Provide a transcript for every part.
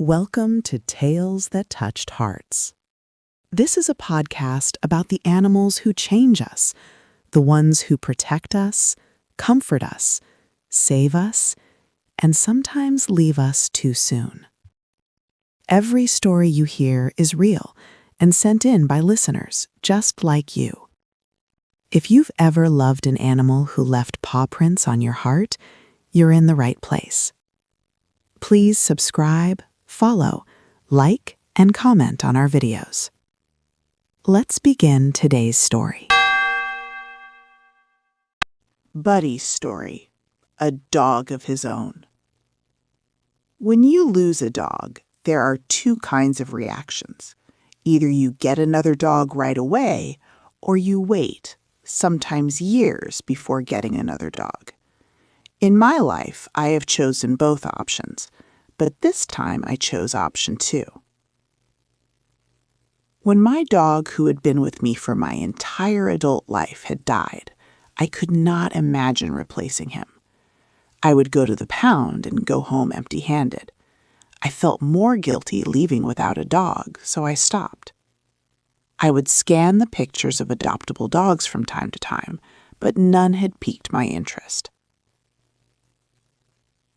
Welcome to Tales That Touched Hearts. This is a podcast about the animals who change us, the ones who protect us, comfort us, save us, and sometimes leave us too soon. Every story you hear is real and sent in by listeners just like you. If you've ever loved an animal who left paw prints on your heart, you're in the right place. Please subscribe, follow, like, and comment on our videos. Let's begin today's story. Buddy's story, a dog of his own. When you lose a dog, there are two kinds of reactions. Either you get another dog right away, or you wait, sometimes years, before getting another dog. In my life, I have chosen both options, but this time I chose option 2. When my dog, who had been with me for my entire adult life, had died, I could not imagine replacing him. I would go to the pound and go home empty-handed. I felt more guilty leaving without a dog, so I stopped. I would scan the pictures of adoptable dogs from time to time, but none had piqued my interest.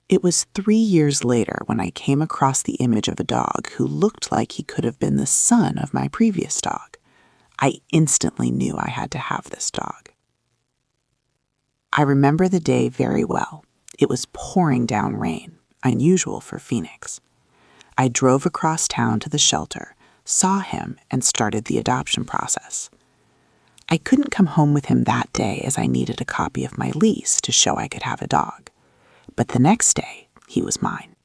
It was 3 years later when I came across the image of a dog who looked like he could have been the son of my previous dog. I instantly knew I had to have this dog. I remember the day very well. It was pouring down rain, unusual for Phoenix. I drove across town to the shelter, saw him, and started the adoption process. I couldn't come home with him that day as I needed a copy of my lease to show I could have a dog. But the next day, he was mine.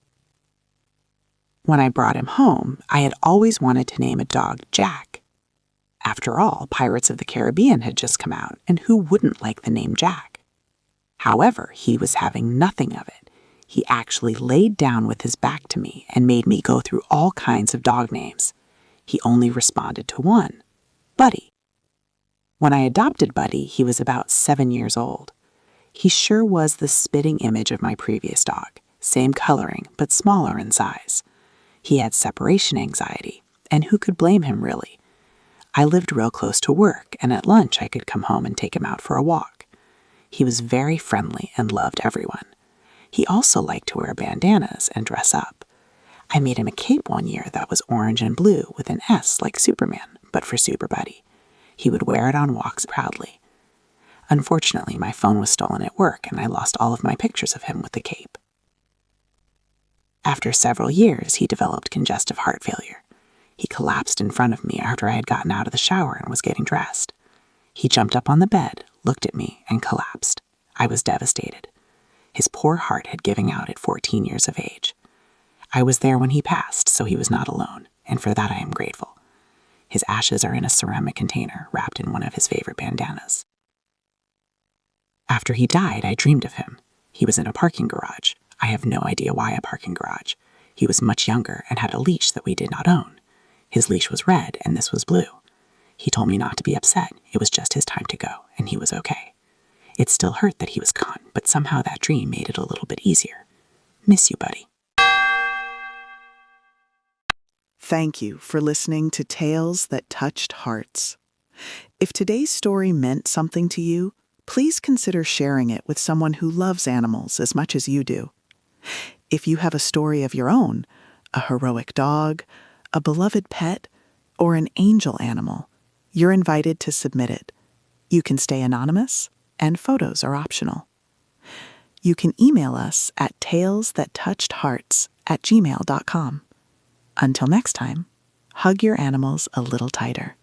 When I brought him home, I had always wanted to name a dog Jack. After all, Pirates of the Caribbean had just come out, and who wouldn't like the name Jack? However, he was having nothing of it. He actually laid down with his back to me and made me go through all kinds of dog names. He only responded to one, Buddy. When I adopted Buddy, he was about 7 years old. He sure was the spitting image of my previous dog, same coloring, but smaller in size. He had separation anxiety, and who could blame him, really? I lived real close to work, and at lunch I could come home and take him out for a walk. He was very friendly and loved everyone. He also liked to wear bandanas and dress up. I made him a cape one year that was orange and blue with an S like Superman, but for Super Buddy. He would wear it on walks proudly. Unfortunately, my phone was stolen at work, and I lost all of my pictures of him with the cape. After several years, he developed congestive heart failure. He collapsed in front of me after I had gotten out of the shower and was getting dressed. He jumped up on the bed, looked at me, and collapsed. I was devastated. His poor heart had given out at 14 years of age. I was there when he passed, so he was not alone, and for that I am grateful. His ashes are in a ceramic container wrapped in one of his favorite bandanas. After he died, I dreamed of him. He was in a parking garage. I have no idea why a parking garage. He was much younger and had a leash that we did not own. His leash was red and this was blue. He told me not to be upset. It was just his time to go, and he was okay. It still hurt that he was gone, but somehow that dream made it a little bit easier. Miss you, Buddy. Thank you for listening to Tales That Touched Hearts. If today's story meant something to you, please consider sharing it with someone who loves animals as much as you do. If you have a story of your own, a heroic dog, a beloved pet, or an angel animal, you're invited to submit it. You can stay anonymous, and photos are optional. You can email us at talesthattouchedhearts@gmail.com. Until next time, hug your animals a little tighter.